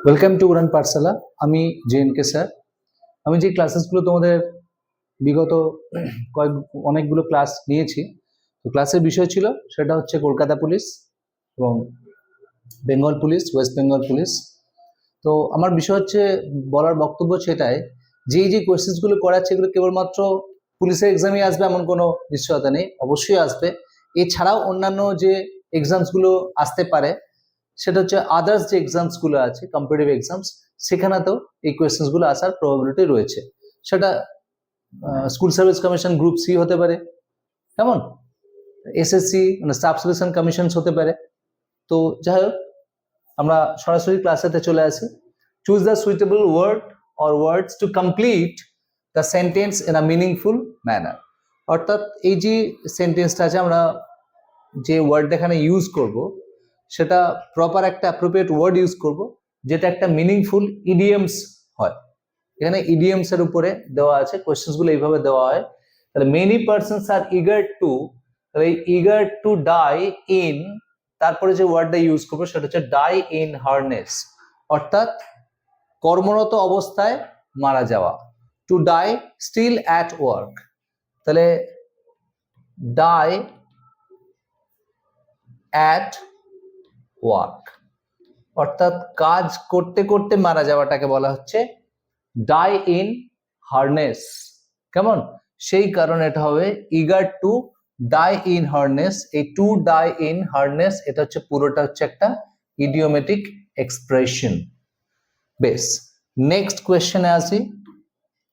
Welcome to উড়ান পাঠশালা। আমি জেএনকে sir. আমি যে ক্লাসেসগুলো তোমাদের বিগত অনেকগুলো ক্লাস নিয়েছি, তো ক্লাসের বিষয় ছিল সেটা হচ্ছে কলকাতা পুলিশ এবং Bengal police, West Bengal police. তো আমার বিষয় হচ্ছে বলার বক্তব্য সেটাই, যে কোয়েশ্চেন্সগুলো করাচ্ছে এগুলো কেবলমাত্র পুলিশের এক্সামে আসবে এমন কোনো নিশ্চয়তা নেই, অবশ্যই আসবে। এছাড়াও অন্যান্য যে এক্সামসগুলো আসতে পারে সেটা হচ্ছে আদার্স যে এক্সামসগুলো আছে, কম্পিটিটিভ এক্সামস, সেখানেতেও এই কোয়েশ্চেন্সগুলো আসার প্রবাবিলিটি রয়েছে। সেটা school service commission group C হতে পারে, কেমন, এসএসসি মানে স্টাফ সিলেকশন কমিশনস হতে পারে। তো যাই হোক, আমরা সরাসরি ক্লাসেতে চলে আসি। Choose the suitable word or words to complete the sentence in a meaningful manner. অর্থাৎ এই যে সেন্টেন্সটা আছে, আমরা যে ওয়ার্ডটা এখানে ইউজ করব সেটা প্রপার একটা অ্যাপ্রোপ্রিয়েট ওয়ার্ড ইউজ করব, যেটা একটা মিনিংফুল ইডিয়মস হয়। এখানে ইডিয়মস এর উপরে দেওয়া আছে, কোয়েশ্চেন্স গুলো এইভাবে দেওয়া হয়। তাহলে many persons are eager to, eager to die in, তারপরে যে ওয়ার্ডটা ইউজ করবো সেটা হচ্ছে ডাই ইন হার্নেস, অর্থাৎ কর্মরত অবস্থায় মারা যাওয়া। To die still at work, তাহলে ডাই অ্যাট ওয়ার্ক, অর্থাৎ কাজ করতে করতে মারা যাওয়াটাকে বলা হচ্ছে ডাই ইন হার্নেস। কেমন, সেই কারণে এটা হবে eager to die in harness. এই টু ডাই ইন হার্নেস এটা হচ্ছে পুরোটা হচ্ছে একটা ইডিওমেটিক এক্সপ্রেশন। বেশ, নেক্সট কোয়েশ্চেনে আসি।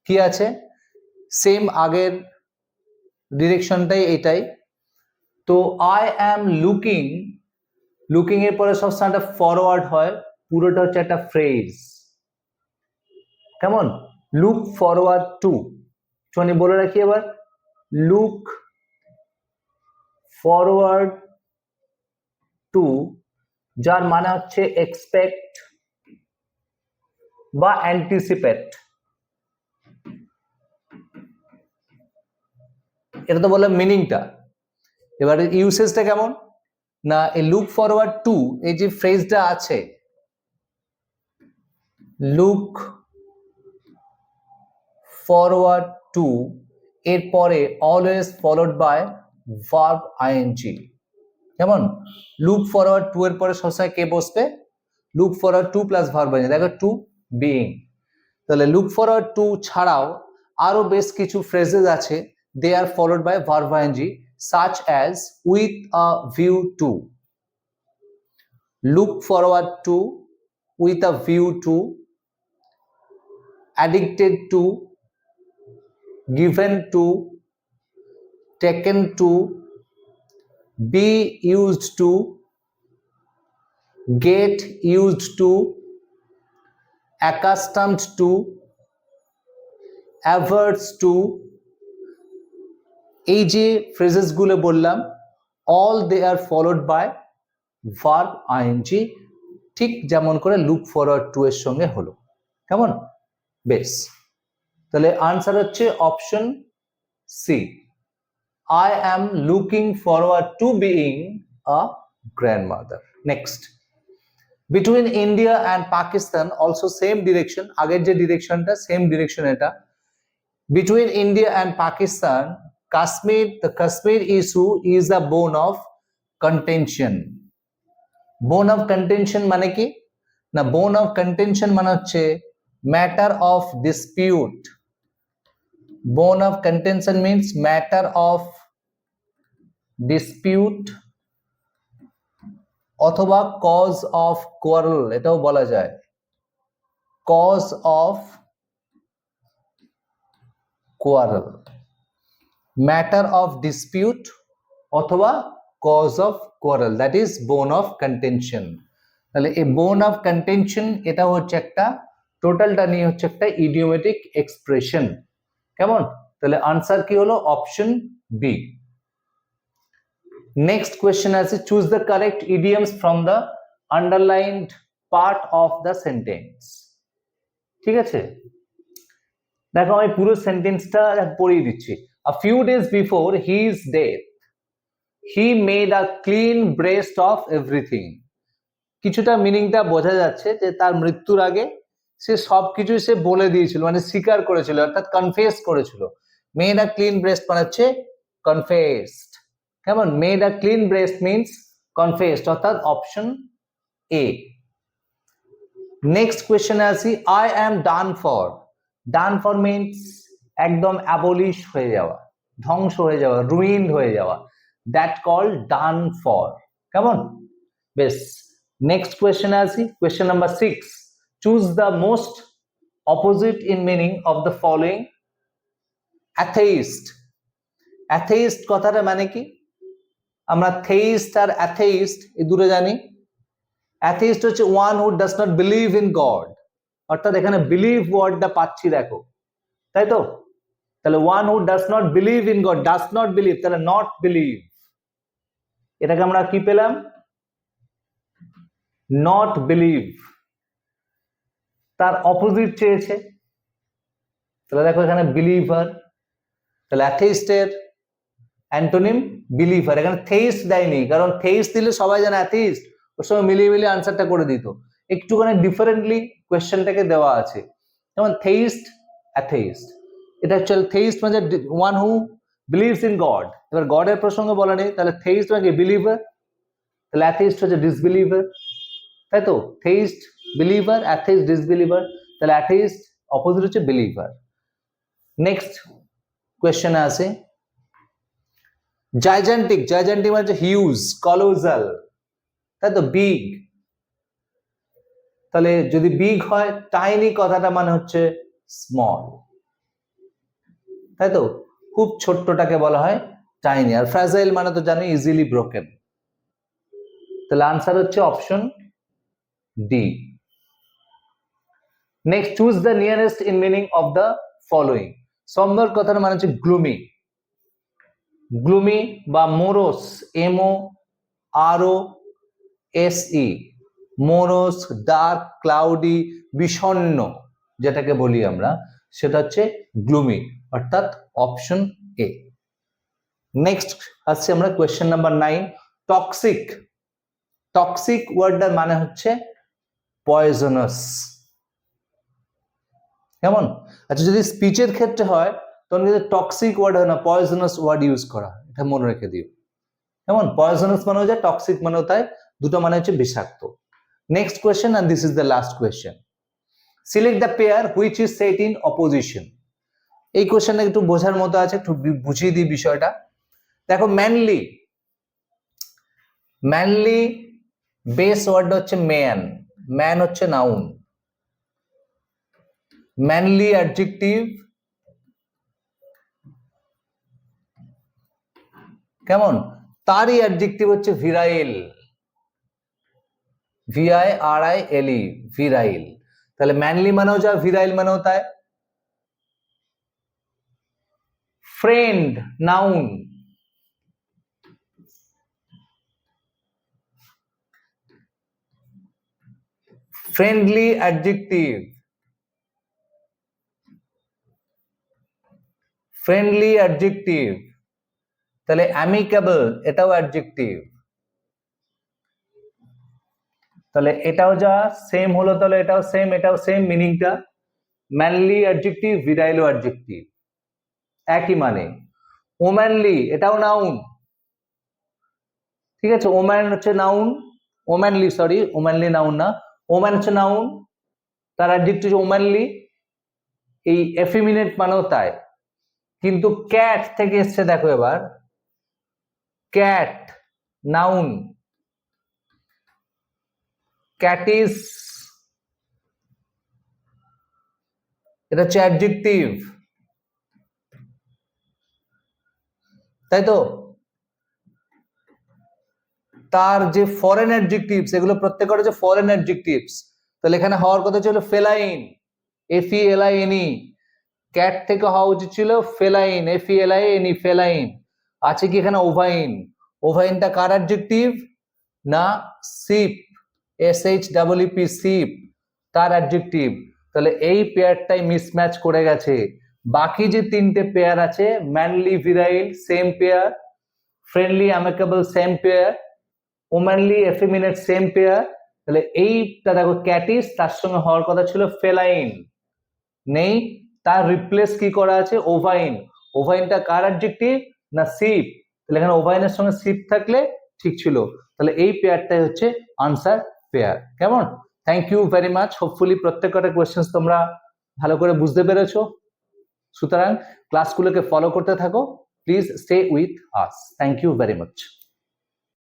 কি আছে, সেম আগের ডিরেকশনটাই এটাই। তো আই অ্যাম লুকিং, লুকিং এর পরে সবসময় একটা ফরওয়ার্ড হয়, পুরোটা হচ্ছে একটা ফ্রেজ। কেমন, লুক ফরওয়ার্ড টু, একটুখানি বলে রাখি এবার, লুক ফরওয়ার্ড টু, যার মানে হচ্ছে এক্সপেক্ট বা অ্যান্টিসিপেট। এটা তো বললাম মিনিংটা। এবারে ইউসেজটা কেমন না, এই লুক ফরওয়ার্ড টু এই যে ফ্রেজটা আছে, লুক ফরওয়ার্ড টু এরপরে always followed by verb I N G. কেমন, লুক ফরওয়ার্ড টু এর পরে সবসময় কে বসবে, look forward to plus verb I N G, দেখো টু বিইং। তাহলে লুক ফরওয়ার্ড টু ছাড়াও আরো বেশ কিছু ফ্রেজেস আছে, they are followed by verb I N G, such as with a view to, look forward to, with a view to, addicted to, given to, taken to, be used to, get used to, accustomed to, averse to। এই যে phrases গুলো বললাম, all they are followed by verb ING, ঠিক যেমন করে look forward to এর সঙ্গে হলো। কেমন, বেশ, তাহলে আনসার হচ্ছে option C, I am looking forward to being a grandmother. Next, between India and Pakistan, also same direction, আগের যে ডিরেকশনটা সেম ডিরেকশন এটা। Between India and Pakistan, Kashmir, the Kashmir issue is a bone of contention. Bone of contention মানে কি না, bone of contention মানে হচ্ছে matter of dispute. Bone of contention means matter of dispute অথবা cause of quarrel, এটাও বলা যায়, cause of quarrel, matter of dispute অথবা cause of quarrel, that is bone of contention. তাহলে এই bone of contention এটা হচ্ছে একটা, টোটালটা নিয়ে হচ্ছে একটা ইডিওমেটিক এক্সপ্রেশন। কেমন, তাহলে আনসার কি হলো, অপশন বি। নেক্সট কোয়েশ্চেন আছে, choose the correct idioms from the underlined part of the sentence. ঠিক আছে, দেখো আমি পুরো সেন্টেন্সটা পড়িয়ে দিচ্ছি। A few days before his death, he made a clean breast of everything. কিছুটা মিনিংটা বোঝা যাচ্ছে যে তার মৃত্যুর আগে সে সবকিছু সে বলে দিয়েছিল, মানে স্বীকার করেছিল, অর্থাৎ কনফেস করেছিল। মেড আ ক্লিন ব্রেস্ট মানে হচ্ছে কনফেসড। কেমন? Made a clean breast means confessed, অর্থাৎ অপশন এ। নেক্সট কোয়েশ্চেনে আসি, I am done for. Done for means একদম অ্যাবলিশ হয়ে যাওয়া, ধ্বংস হয়ে যাওয়া, রুইন্ড হয়ে যাওয়া, দ্যাট কল ডান ফর। কেমন? বেশ, নেক্সট কোয়েশ্চেনে আসি, question number 6, choose the most opposite in meaning of the following. Atheist. Atheist কথাটা মানে কি? আমরা থেইস্ট আর অ্যাথেইস্ট এই দুটো জানি। অ্যাথেইস্ট হচ্ছে one who does not believe in god, অর্থাৎ এখানে বিলিভ ওয়ার্ডটা পাচ্ছি দেখো, তাই তো? তাহলে one who does not believe in god, does not believe, তাহলে নট বিলিভ, এটাকে আমরা কি পেলাম? Not believe. তার অপোজিট চেয়েছে, তাহলে দেখো এখানে বিলিভার, তাহলে অ্যাথেইস্টের অ্যান্টোনিম বিলিভার। এখানে থেইস্ট দেয়নি, কারণ থেইস্ট দিলে সবাই জানে অ্যাথেইস্ট, ওর সঙ্গে মিলিয়ে মিলিয়ে আনসারটা করে দিত। একটুখানি ডিফারেন্টলি কোয়েশ্চেনটাকে দেওয়া আছে, যেমন থেইস্ট অ্যাথেইস্ট। এটা হচ্ছে থেইস্ট মানে one who believes in god, এবার গডের প্রসঙ্গে বলা নেই, তাহলে থেইস্ট মানে বিলিভার, তাহলে অ্যাথেইস্ট হচ্ছে ডিসবিলিভার, তাই তো? থেইস্ট বিলিভার, অ্যাথেইস্ট ডিসবিলিভার, তাহলে অ্যাথেইস্ট অপোজিট হচ্ছে বিলিভার। নেক্সট কোয়েশ্চেনে আছে, জাইজেন্টিক। জাইজেন্টিক মানে হচ্ছে হিউজ, কলোজাল, তাই তো? বিগ, তাহলে যদি বিগ হয়, টাইনি কথাটা মানে হচ্ছে স্মল, তাই তো? খুব ছোট্টটাকে বলা হয় টাইনি। আর ফ্রাজাইল মানে তো জানি ইজিলি ব্রোকেন, তাহলে আনসার হচ্ছে option D. Next, choose the nearest in meaning of the following. Sombre কথার মানে হচ্ছে গ্লুমি। গ্লুমি বা morose, MOROSE, morose, dark, cloudy, বিষণ্ণ যেটাকে বলি আমরা, সেটা হচ্ছে গ্লুমি, অর্থাৎ অপশন এ। নেক্সট আসছে আমরা কোয়েশ্চেন নাম্বার 9, টক্সিক। টক্সিক ওয়ার্ডটার মানে হচ্ছে পয়জনাস। কেমন? আচ্ছা, যদি স্পিচের ক্ষেত্রে হয় তখন কিন্তু টক্সিক ওয়ার্ড হয় না, পয়জনাস ওয়ার্ড ইউজ করা, এটা মনে রেখে দিও। কেমন? পয়জনাস মানেও যায়, টক্সিক মানেও তাই, দুটো মানে হচ্ছে বিষাক্ত। Next question, and this is the last question. Select the pair which is set in opposition. এই কোয়েশ্চেনটা একটু বোঝার মতো আছে, একটু বুঝিয়ে দিই বিষয়টা। দেখো, ম্যানলি, ম্যানলি বেস ওয়ার্ডটা হচ্ছে ম্যান, ম্যান হচ্ছে নাউন। ম্যানলি অ্যাডজেক্টিভ, কেমন? তারই অ্যাডজেক্টিভ হচ্ছে ভিরাইল, VIRILE, ভিরাইল। তাহলে ম্যানলি মানেও যা, ভিরাইল মানেও তাই। Friend noun, friendly adjective, friendly adjective. তাহলে অ্যামিকেবল, এটাও অ্যাডজেক্টিভ, তাহলে এটাও যা সেম হলো, তাহলে এটাও সেম, এটাও সেম মিনিংটা। ম্যানলি অ্যাডজেক্টিভ, ভিরাইল অ্যাডজেক্টিভ, একই মানে। ওম্যানলি, এটাও নাউন, ঠিক আছে? ওম্যান হচ্ছে নাউন, ওম্যানলি, সরি, ওম্যানলি নাউন না, ওম্যান হচ্ছে নাউন, তার অ্যাডজেক্টিভ ওম্যানলি। এই এফিমিনেট মানেও তাই, কিন্তু ক্যাট থেকে এসছে, দেখো এবার, ক্যাট নাউন, ক্যাটিস এটা হচ্ছে অ্যাডজেক্টিভ, তাই তো? তার যে ফরেন অ্যাডজেক্টিভস, এগুলো প্রত্যেকটা হচ্ছে ফরেন অ্যাডজেক্টিভস, তাহলে এখানে হওয়ার কথা ছিল ফেলাইন, FELINE। ক্যাট থেকে হওয়া উচিত ছিল ফেলাইন, FELINE, ফেলাইন। আছে কি এখানে ওভাইন? ওভাইনটা কার অ্যাডজেক্টিভ? না, সিপ, SHEEP, সিপ তার অ্যাডজেক্টিভ। তাহলে এই পেয়ারটাই মিসম্যাচ করে গেছে। বাকি যে তিনটে পেয়ার আছে, manly virile same pair, friendly amicable same pair, womanly effeminate same pair, তাহলে এইটা দেখো ক্যাটিস, তার সঙ্গে হওয়ার কথা ছিল ফেলাইন, নেই, তার রিপ্লেস কি করা আছে ওভাইন। ওভাইনটা কার অ্যাডজেক্টিভ না শিপ, তাহলে এখানে ওভাইনের সঙ্গে শিপ থাকলে ঠিক ছিল। তাহলে এই পেয়ারটাই হচ্ছে আনসার পেয়ার। কেমন? Thank you very much. Hopefully প্রত্যেকটা কোয়েশ্চেন্স তোমরা ভালো করে বুঝতে পেরেছো। সুতরাং ক্লাসগুলোকে ফলো করতে থাকো। Please stay with us. Thank you very much.